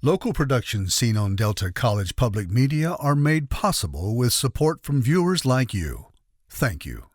Local productions seen on Delta College Public Media are made possible with support from viewers like you. Thank you.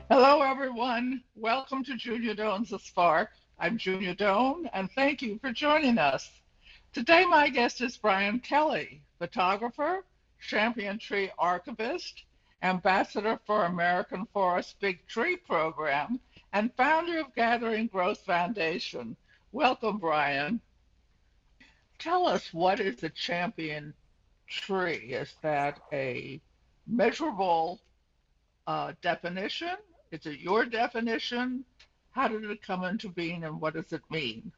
Hello, everyone. Welcome to Junia Doan's The Spark. I'm Junia Doan, and thank you for joining us. Today, my guest is Brian Kelley, photographer, champion tree archivist, ambassador for American Forest Big Tree Program, and founder of Gathering Growth Foundation. Welcome, Brian. Tell us, what is a champion tree? Is that a measurable definition? Is it your definition? How did it come into being and what does it mean?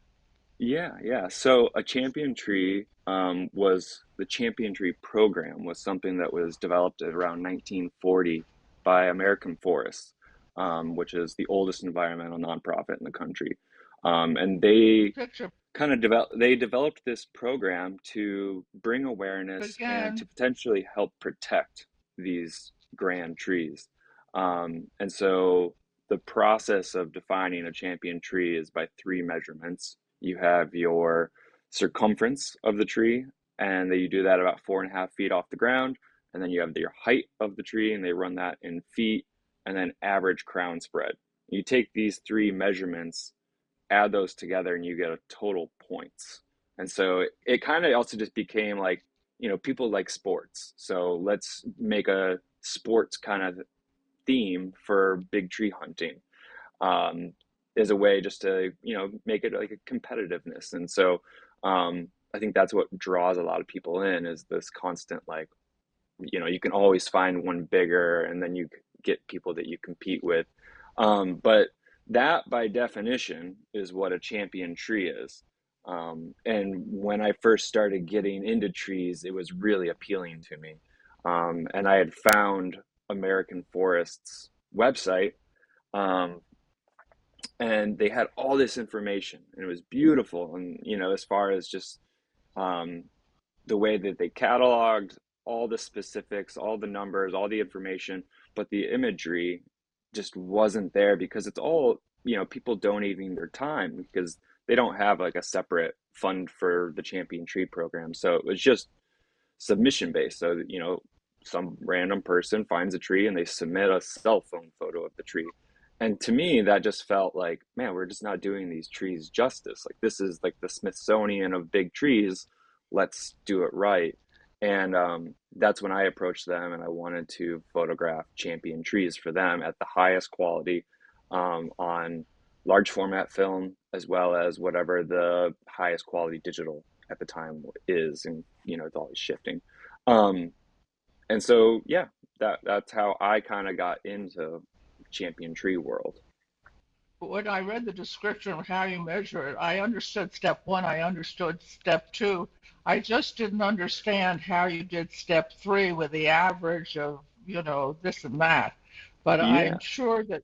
Yeah. So a champion tree was the champion tree program was something that was developed at around 1940 by American Forests, which is the oldest environmental nonprofit in the country. And they Picture developed this program to bring awareness and again. to potentially help protect these grand trees. And so the process of defining a champion tree is by three measurements. You have your circumference of the tree, and then you do that about 4.5 feet off the ground. And then you have your height of the tree, and they run that in feet, and then average crown spread. You take these three measurements, add those together, and you get a total points. And so it kind of also just became like, people like sports. So let's make a sports kind of theme for big tree hunting, as a way just to make it like a competitiveness. And so I think that's what draws a lot of people in, is this constant, like, you can always find one bigger, and then you get people that you compete with. But that by definition is what a champion tree is. And when I first started getting into trees, it was really appealing to me. And I had found American Forest's website, um, and they had all this information, and it was beautiful. And as far as just um, the way that they cataloged all the specifics, all the numbers, all the information, but the imagery just wasn't there, because it's all, people donating their time, because they don't have like a separate fund for the champion tree program. So it was just submission based. So some random person finds a tree and they submit a cell phone photo of the tree. And to me, that just felt like, man, we're just not doing these trees justice. Like, this is like the Smithsonian of big trees. Let's do it right. And that's when I approached them, and I wanted to photograph champion trees for them at the highest quality, on large format film, as well as whatever the highest quality digital at the time is. And, it's always shifting. Um, and so, yeah, that's how I kind of got into champion tree world. When I read the description of how you measure it, I understood step one, I understood step two. I just didn't understand how you did step three with the average of, this and that. But I'm Yeah. sure that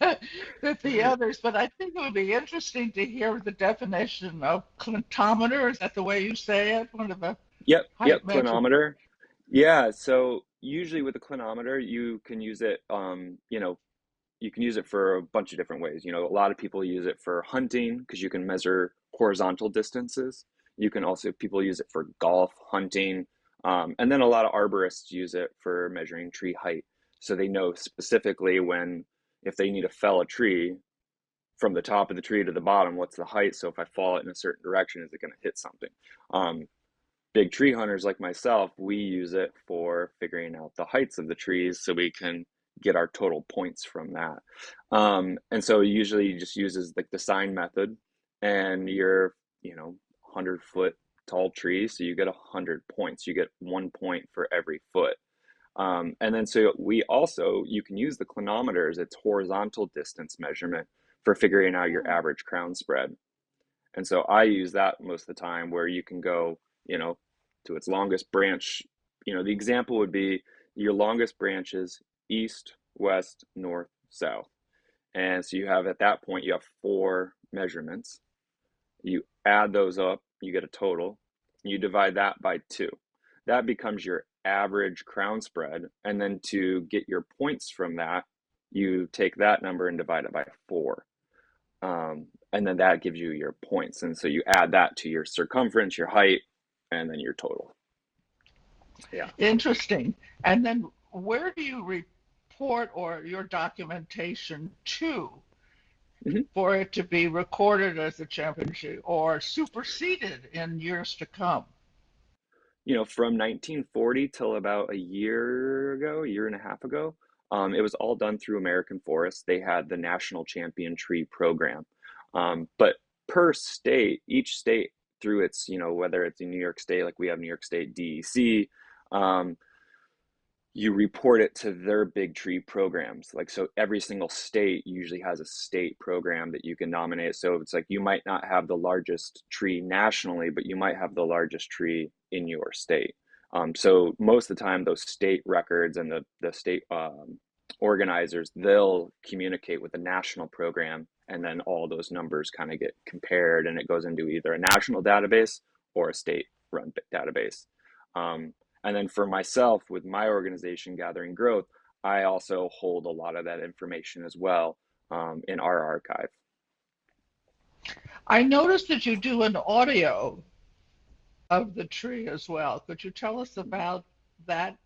that the others, but I think it would be interesting to hear the definition of clintometer. Is that the way you say it? One of the Yep. height measure. Clinometer. Yeah. So usually with a clinometer, you can use it for a bunch of different ways. A lot of people use it for hunting, because you can measure horizontal distances. You can also, people use it for golf, hunting, and then a lot of arborists use it for measuring tree height. So they know specifically if they need to fell a tree from the top of the tree to the bottom, what's the height? So if I fall it in a certain direction, is it going to hit something? Um, Big tree hunters like myself, we use it for figuring out the heights of the trees, so we can get our total points from that. And so usually you just uses like the sign method, and you're, 100-foot tall tree, so you get 100 points. You get 1 point for every foot. And then so you can use the clinometers, its horizontal distance measurement, for figuring out your Oh, average crown spread. And so I use that most of the time where you can go, to its longest branch. The example would be your longest branches east, west, north, south. And so you have at that point, you have four measurements. You add those up, you get a total. You divide that by two. That becomes your average crown spread. And then to get your points from that, you take that number and divide it by four. And then that gives you your points. And so you add that to your circumference, your height, and then your total. Yeah. interesting. And then where do you report or your documentation to Mhm. for it to be recorded as a championship or superseded in years to come? From 1940 till about a year ago, a year and a half ago, it was all done through American Forest. They had the National Champion Tree Program. But per state, each state through its, whether it's in New York State, like we have New York State DEC, um, you report it to their big tree programs. Like, so every single state usually has a state program that you can nominate. So it's like you might not have the largest tree nationally, but you might have the largest tree in your state. So most of the time, those state records and the state organizers, they'll communicate with the national program, and then all those numbers kind of get compared, and it goes into either a national database or a state run database. Um, and then for myself, with my organization, Gathering Growth, I also hold a lot of that information as well, in our archive. I noticed that you do an audio of the tree as well. Could you tell us about that?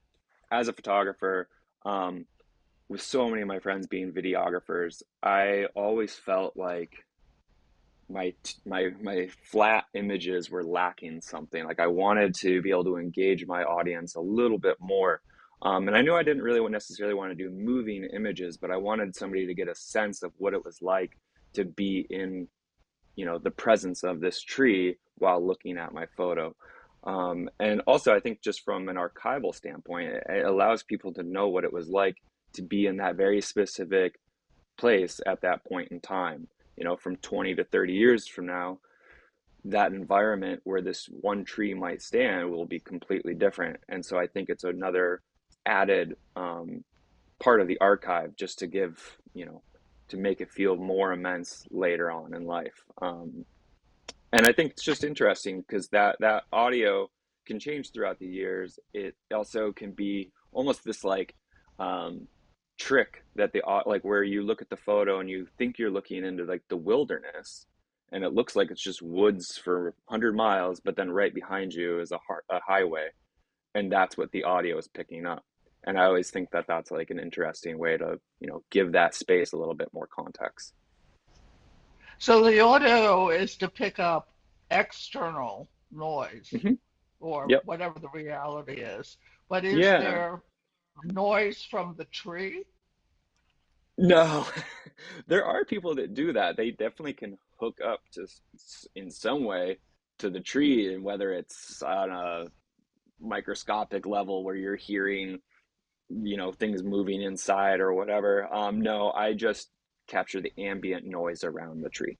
As a photographer, um, with so many of my friends being videographers, I always felt like my flat images were lacking something. Like I wanted to be able to engage my audience a little bit more. And I knew I didn't really necessarily want to do moving images, but I wanted somebody to get a sense of what it was like to be in, the presence of this tree while looking at my photo. And also, I think just from an archival standpoint, it allows people to know what it was like to be in that very specific place at that point in time. From 20 to 30 years from now, that environment where this one tree might stand will be completely different. And so I think it's another added part of the archive, just to give, to make it feel more immense later on in life. And I think it's just interesting because that audio can change throughout the years. It also can be almost this like um, trick that like where you look at the photo and you think you're looking into like the wilderness, and it looks like it's just woods for 100 miles, but then right behind you is a highway, and that's what the audio is picking up. And I always think that that's like an interesting way to give that space a little bit more context. So the audio is to pick up external noise Hmm. or Yep. whatever the reality is. But is Yeah. there noise from the tree? No, there are people that do that. They definitely can hook up to in some way to the tree, and whether it's on a microscopic level where you're hearing, things moving inside or whatever. No, I just capture the ambient noise around the tree.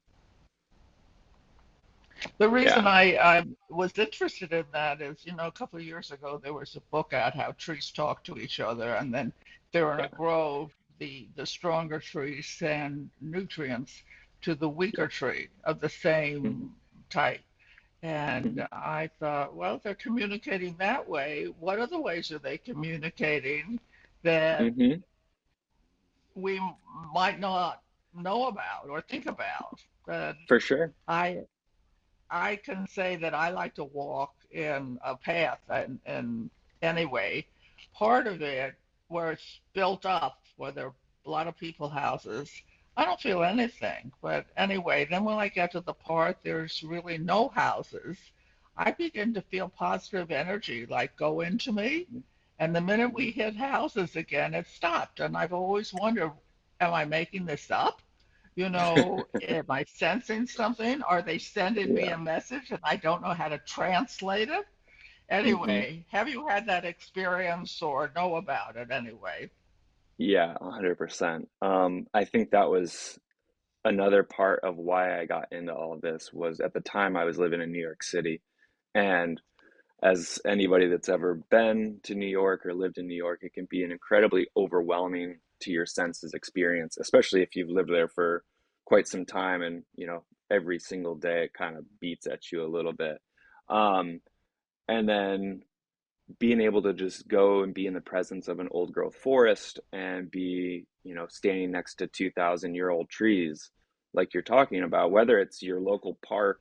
The reason Yeah. I was interested in that is, a couple of years ago there was a book out how trees talk to each other, and then they're in a Yeah. grove, the stronger trees send nutrients to the weaker Yep. tree of the Hmm. same type. Hmm. And I thought, well, if they're communicating that way, what other ways are they communicating that Hmm. we might not know about or think about? But For sure. I I can say that I like to walk in a path, and anyway, part of it where it's built up, where there are a lot of people houses, I don't feel anything. But anyway, then when I get to the part there's really no houses, I begin to feel positive energy like go into me. And the minute we hit houses again, it stopped. And I've always wondered, am I making this up? Am I sensing something? Are they sending me Yeah. a message and I don't know how to translate it? Hmm. Anyway, have you had that experience or know about it anyway? Yeah, 100%. I think that was another part of why I got into all of this was at the time I was living in New York City. And as anybody that's ever been to New York or lived in New York, it can be an incredibly overwhelming to your senses experience, especially if you've lived there for quite some time and, every single day it kind of beats at you a little bit. Um, and then being able to just go and be in the presence of an old growth forest and be, standing next to 2,000-year-old trees, like you're talking about, whether it's your local park,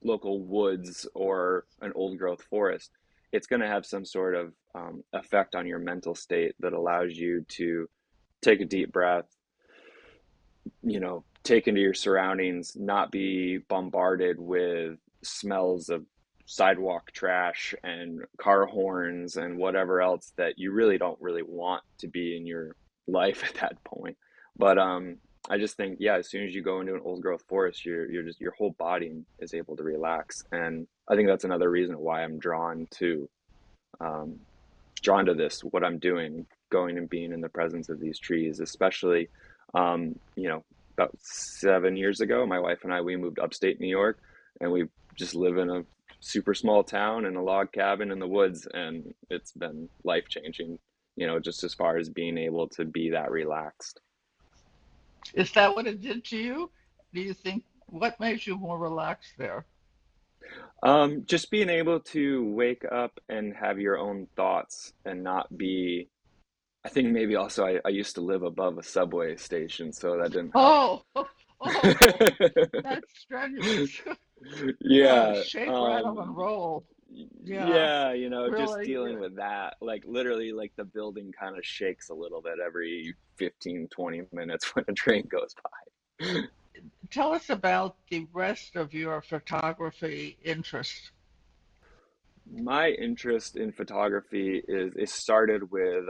local woods, or an old growth forest, it's going to have some sort of effect on your mental state that allows you to take a deep breath, take into your surroundings, not be bombarded with smells of sidewalk trash and car horns and whatever else that you really don't really want to be in your life at that point. But I just think, yeah, as soon as you go into an old growth forest, you're just, your whole body is able to relax. And I think that's another reason why I'm um, drawn to this, what I'm doing, going and being in the presence of these trees, especially, um, you know, about 7 years ago, my wife and I, we moved upstate New York, and we just live in a super small town in a log cabin in the woods, and it's been life changing, just as far as being able to be that relaxed. Is that what it did to you? Do you think what made you more relaxed there? Just being able to wake up and have your own thoughts and not be, I think maybe also I used to live above a subway station, so that didn't help. Oh, oh, that's strenuous. Yeah, Yeah, shake, rattle, and roll. Yeah, yeah, just really. dealing with that, like literally, like the building kind of shakes a little bit every 15, 20 minutes when a train goes by. Tell us about the rest of your photography interest. My interest in photography is it started with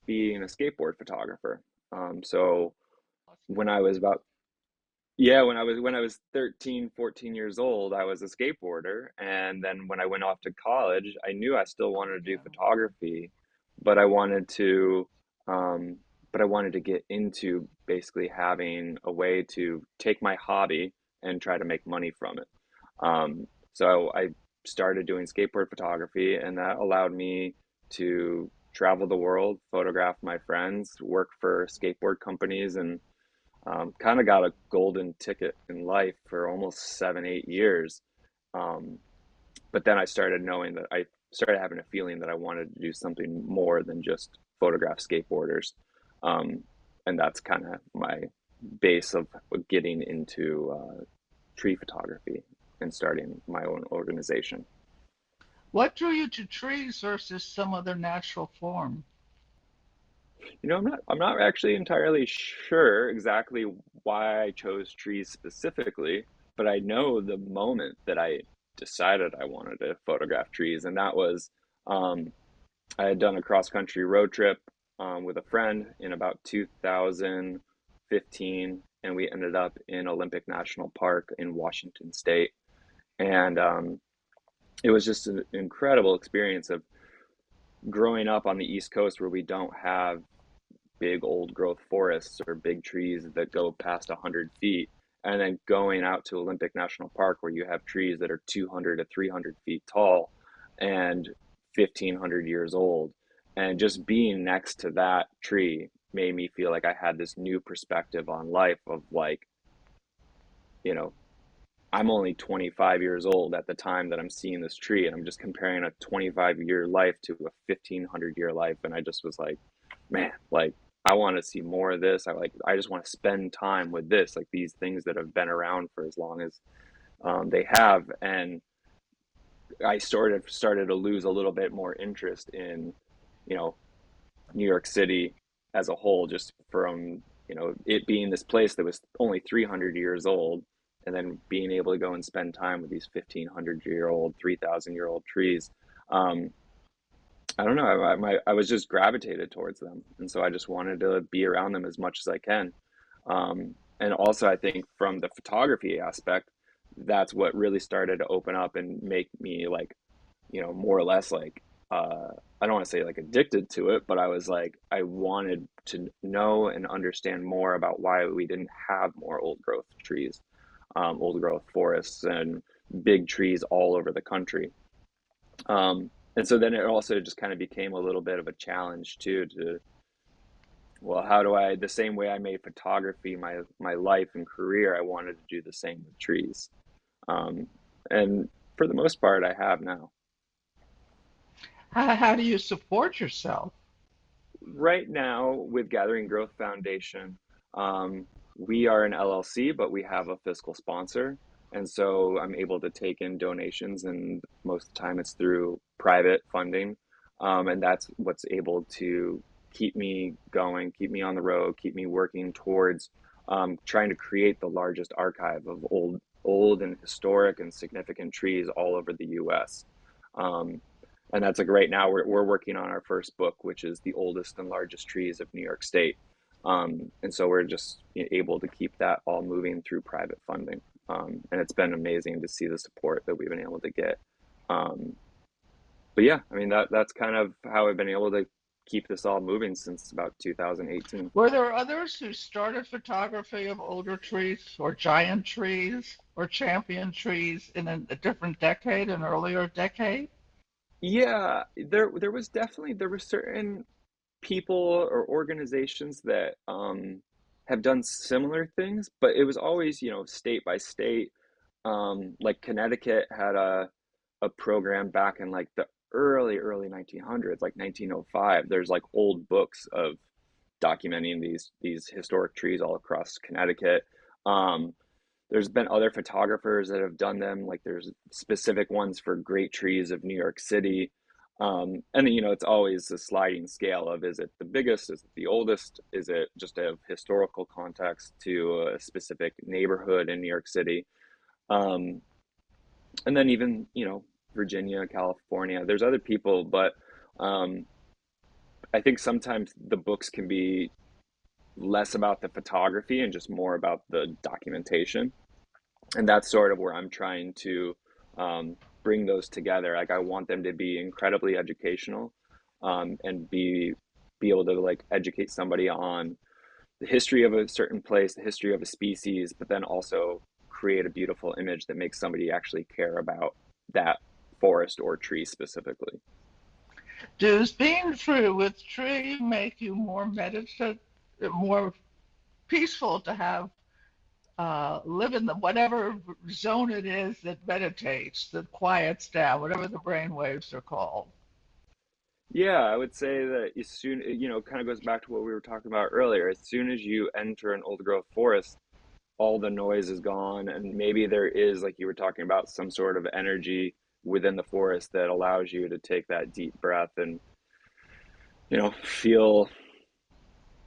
being a skateboard photographer. So when I was about yeah, when I was 13, 14 years old, I was a skateboarder, and then when I went off to college, I knew I still wanted to do Yeah. photography, but I wanted to um but I wanted to get into basically having a way to take my hobby and try to make money from it. So I started doing skateboard photography, and that allowed me to travel the world, photograph my friends, work for skateboard companies, and kind of got a golden ticket in life for almost 7, 8 years. Um, but then I started knowing that I started having a feeling that I wanted to do something more than just photograph skateboarders. Um, and that's kind of my base of getting into tree photography and starting my own organization. What drew you to trees versus some other natural form? I'm not actually entirely sure exactly why I chose trees specifically, but I know the moment that I decided I wanted to photograph trees, and that was um, I had done a cross country road trip with a friend in about 2015, and we ended up in Olympic National Park in Washington State, and it was just an incredible experience of growing up on the East Coast where we don't have big old growth forests or big trees that go past 100 feet, and then going out to Olympic National Park where you have trees that are 200 to 300 feet tall and 1,500 years old. And just being next to that tree made me feel like I had this new perspective on life of like, you know, I'm only 25 years old at the time that I'm seeing this tree, and I'm just comparing a 25-year life to a 1,500-year life. And I just was like, man, like I want to see more of this. I just want to spend time with this, like these things that have been around for as long as they have. And I sort of started to lose a little bit more interest in, you know, New York City as a whole, just from, it being this place that was only 300 years old, and then being able to go and spend time with these 1,500-year-old, 3,000-year-old trees. Um, I don't know. I was just gravitated towards them, and so I just wanted to be around them as much as I can. And also, I think from the photography aspect, that's what really started to open up and make me like, more or less like I don't want to say like addicted to it, but I was like, I wanted to know and understand more about why we didn't have more old growth trees, old growth forests, and big trees all over the country. And so then it also just kind of became a little bit of a challenge too, to, well, how do I, the same way I made photography my life and career, I wanted to do the same with trees. Um, and for the most part, I have now. How do you support yourself? Right now, with Gathering Growth Foundation, we are an LLC, but we have a fiscal sponsor. And so I'm able to take in donations, and most of the time it's through private funding. And that's what's able to keep me going, keep me on the road, keep me working towards trying to create the largest archive of old and historic and significant trees all over the US. Um, and that's like right now we're working on our first book, which is the oldest and largest trees of New York State. And so we're just able to keep that all moving through private funding. And it's been amazing to see the support that we've been able to get. Um, but yeah, I mean, that's kind of how I've been able to keep this all moving since about 2018. Were there others who started photography of older trees or giant trees or champion trees in a different decade, an earlier decade? Yeah, there was definitely, there were certain people or organizations that have done similar things, but it was always, state by state. Like Connecticut had a program back in like the early 1900s, like 1905. There's like old books of documenting these historic trees all across Connecticut. Um, there's been other photographers that have done them. Like there's specific ones for great trees of New York City. And then, it's always a sliding scale of, is it the biggest? Is it the oldest? Is it just a historical context to a specific neighborhood in New York City? Um, and then even, Virginia, California, there's other people, but um, I think sometimes the books can be less about the photography and just more about the documentation. And that's sort of where I'm trying to bring those together. Like I want them to be incredibly educational, and be able to like educate somebody on the history of a certain place, the history of a species, but then also create a beautiful image that makes somebody actually care about that forest or tree specifically. Does being through with tree make you more meditative, more peaceful to have live in the whatever zone it is that meditates, that quiets down, whatever the brain waves are called? Yeah, I would say that as soon, it kind of goes back to what we were talking about earlier. As soon as you enter an old growth forest, all the noise is gone, and maybe there is, like you were talking about, some sort of energy within the forest that allows you to take that deep breath and,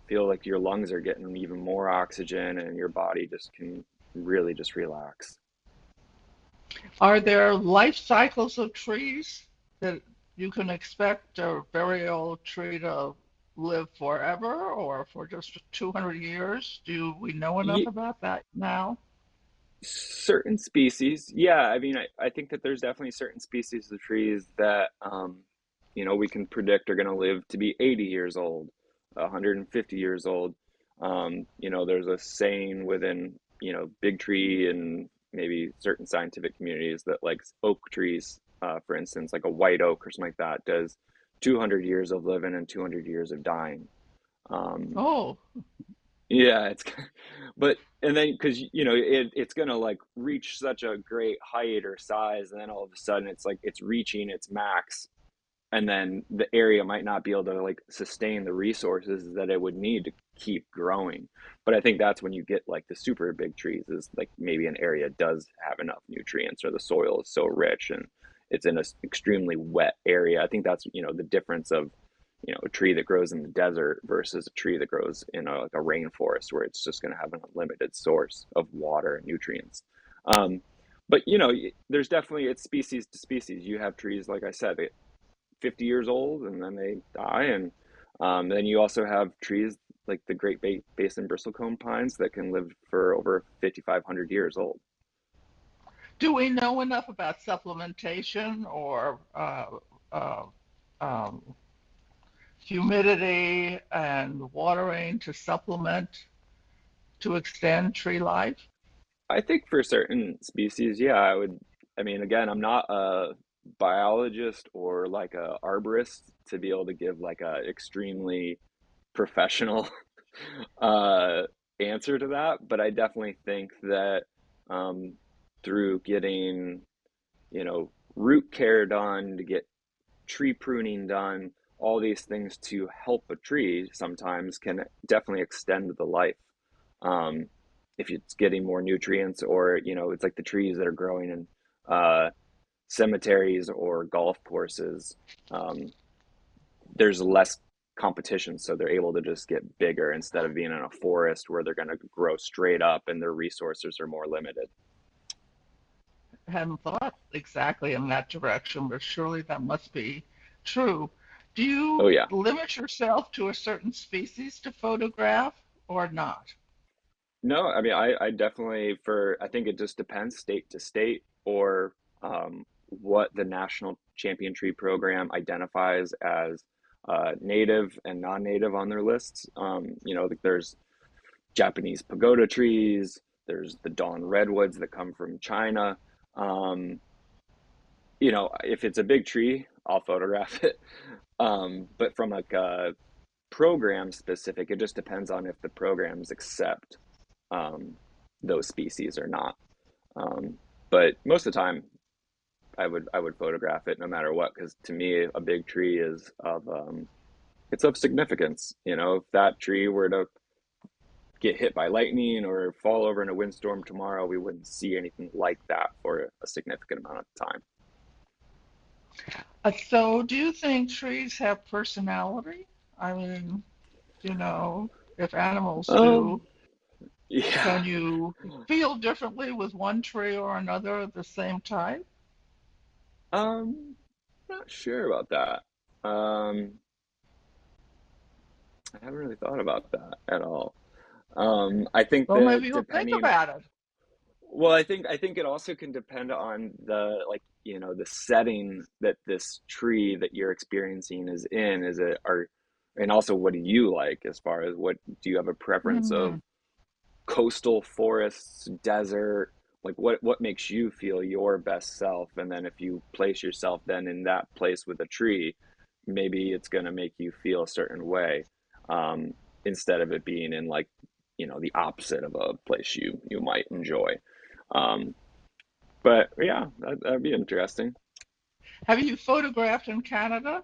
feel like your lungs are getting even more oxygen and your body just can really just relax. Are there life cycles of trees that you can expect a very old tree to live forever or for just 200 years? Do we know enough Ye about that now? Certain species, yeah, I mean, I think that there's definitely certain species of trees that, we can predict are going to live to be 80 years old, 150 years old. There's a saying within, big tree and maybe certain scientific communities that like oak trees, for instance, like a white oak or something like that, does 200 years of living and 200 years of dying. Um, Oh, yeah, but and then because it's gonna like reach such a great height or size, and then all of a sudden it's like it's reaching its max, and then the area might not be able to like sustain the resources that it would need to keep growing. But I think that's when you get like the super big trees, is like maybe an area does have enough nutrients or the soil is so rich and it's in an extremely wet area. I think that's the difference of a tree that grows in the desert versus a tree that grows in like a rainforest where it's just going to have an unlimited source of water and nutrients. Um, but there's definitely, it's species to species. You have trees, like I said, 50 years old and then they die. And then you also have trees like the Basin bristlecone pines that can live for over 5,500 years old. do we know enough about supplementation or uh, um, humidity and watering to supplement to extend tree life? I think for certain species, yeah, I would. I mean, again, I'm not a biologist or like a arborist to be able to give like a extremely professional uh, answer to that, but I definitely think that um, through getting, root care done, to get tree pruning done, all these things to help a tree sometimes can definitely extend the life. Um, if it's getting more nutrients, or, it's like the trees that are growing in uh, cemeteries or golf courses. Um, there's less competition, so they're able to just get bigger instead of being in a forest where they're going to grow straight up and their resources are more limited. Hadn't thought exactly in that direction, but surely that must be true. Do Oh you yeah. limit yourself to a certain species to photograph or not? No, I mean, I definitely, I think it just depends state to state, or what the national champion tree program identifies as native and non-native on their lists. Like there's Japanese pagoda trees, there's the Dawn redwoods that come from China. Um, if it's a big tree, I'll photograph it. But from like a program specific, it just depends on if the programs accept um, those species or not. Um, but most of the time, I would photograph it no matter what, because to me, a big tree is of it's of significance. If that tree were to get hit by lightning or fall over in a windstorm tomorrow, we wouldn't see anything like that for a significant amount of time. So, do you think trees have personality? I mean, if animals do, Um, yeah. can you feel differently with one tree or another of the same type? Not sure about that. I haven't really thought about that at all. I think Well, maybe that you'll think depending, about it. well, I think it also can depend on the setting that this tree that you're experiencing is in. And also what do you like, as far as, what do you have a preference Hmm. of, coastal forests, desert? Like what makes you feel your best self? And then if you place yourself then in that place with a tree, maybe it's going to make you feel a certain way, um, instead of it being in, like, the opposite of a place you might enjoy. Um, but yeah, that'd be interesting. Have you photographed in Canada?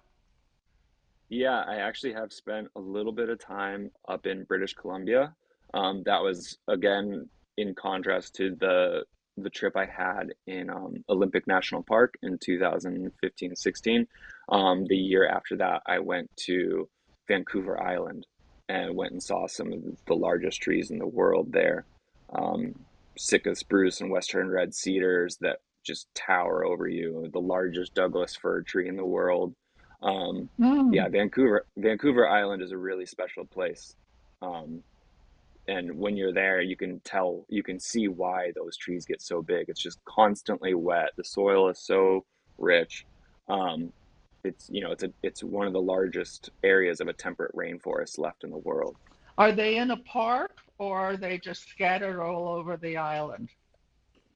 Yeah, I actually have spent a little bit of time up in British Columbia. That was again in contrast to the trip I had in Olympic National Park in 2015-16. The year after that, I went to Vancouver Island and went and saw some of the largest trees in the world there. Um, Sitka spruce and western red cedars that just tower over you, the largest Douglas fir tree in the world. Um, Hmm. yeah, Vancouver Island is a really special place. Um, and when you're there, you can see why those trees get so big. It's just constantly wet. The soil is so rich. Um, it's one of the largest areas of a temperate rainforest left in the world. Are they in a park or are they just scattered all over the island?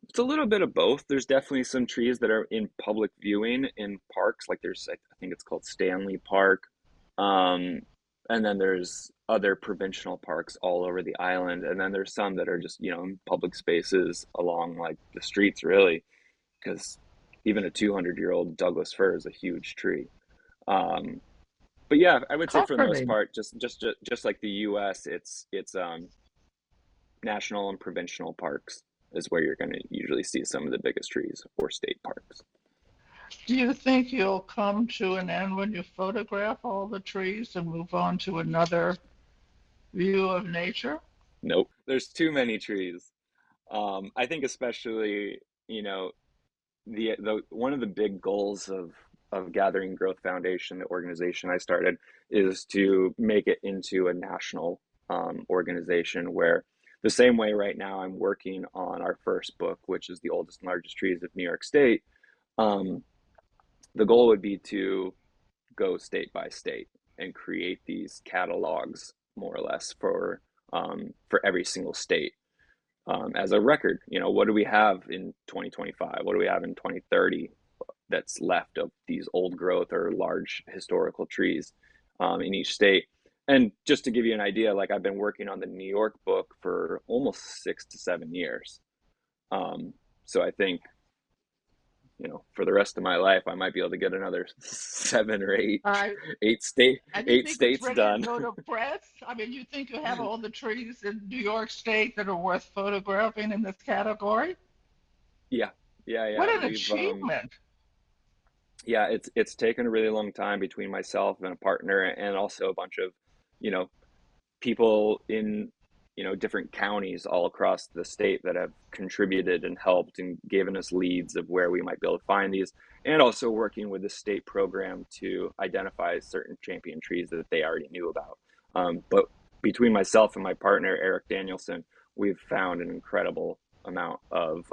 It's a little bit of both. There's definitely some trees that are in public viewing in parks, like there's, I think it's called Stanley Park. Um, and then there's other provincial parks all over the island. And then there's some that are just, in public spaces along like the streets, really, because even a 200-year-old Douglas fir is a huge tree. Um, but yeah, I would say for the most Comforting. part, just like the US, it's national and provincial parks is where you're going to usually see some of the biggest trees, or state parks. Do you think you'll come to an end when you photograph all the trees and move on to another view of nature? Nope, there's too many trees. I think especially, you know, the one of the big goals of Gathering Growth Foundation, the organization I started, is to make it into a national organization where, the same way right now I'm working on our first book, which is The Oldest and Largest Trees of New York State. Um, the goal would be to go state by state and create these catalogs more or less for every single state as a record. You know, what do we have in 2025? What do we have in 2030 that's left of these old growth or large historical trees in each state? And just to give you an idea, like I've been working on the New York book for almost 6 to 7 years. So I think, you know, for the rest of my life, I might be able to get another 7 or 8, I, eight and you think it's states ready done. to go to press? I mean, you think you have all the trees in New York State that are worth photographing in this category? Yeah, What an we've achievement. yeah, it's taken a really long time between myself and a partner, and also a bunch of, you know, people in, you know, different counties all across the state that have contributed and helped and given us leads of where we might be able to find these, and also working with the state program to identify certain champion trees that they already knew about. But between myself and my partner, Eric Danielson, we've found an incredible amount of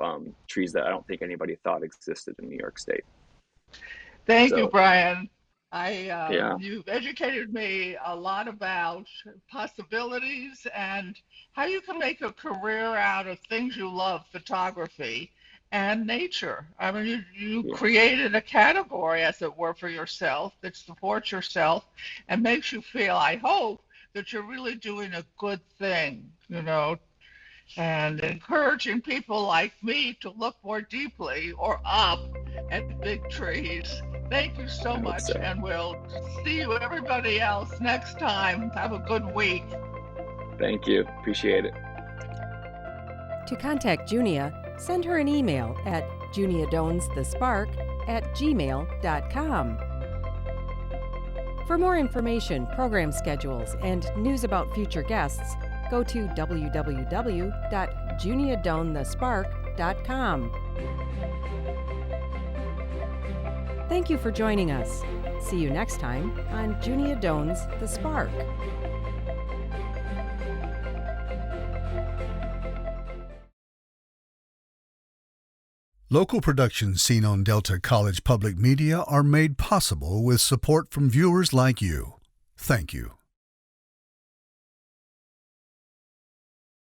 trees that I don't think anybody thought existed in New York State. Thank you, So Brian. yeah, You've educated me a lot about possibilities and how you can make a career out of things you love, photography and nature. I mean, you yeah, created a category, as it were, for yourself that supports yourself and makes you feel, I hope, that you're really doing a good thing, you know, and encouraging people like me to look more deeply or up at big trees. Thank you so I hope much, so. and we'll see you, everybody else, next time. Have a good week. Thank you. Appreciate it. To contact Junia, send her an email at juniadonesthespark@gmail.com. For more information, program schedules, and news about future guests, go to www.juniadonesthespark.com. Thank you for joining us. See you next time on Junia Doan's The Spark. Local productions seen on Delta College Public Media are made possible with support from viewers like you. Thank you.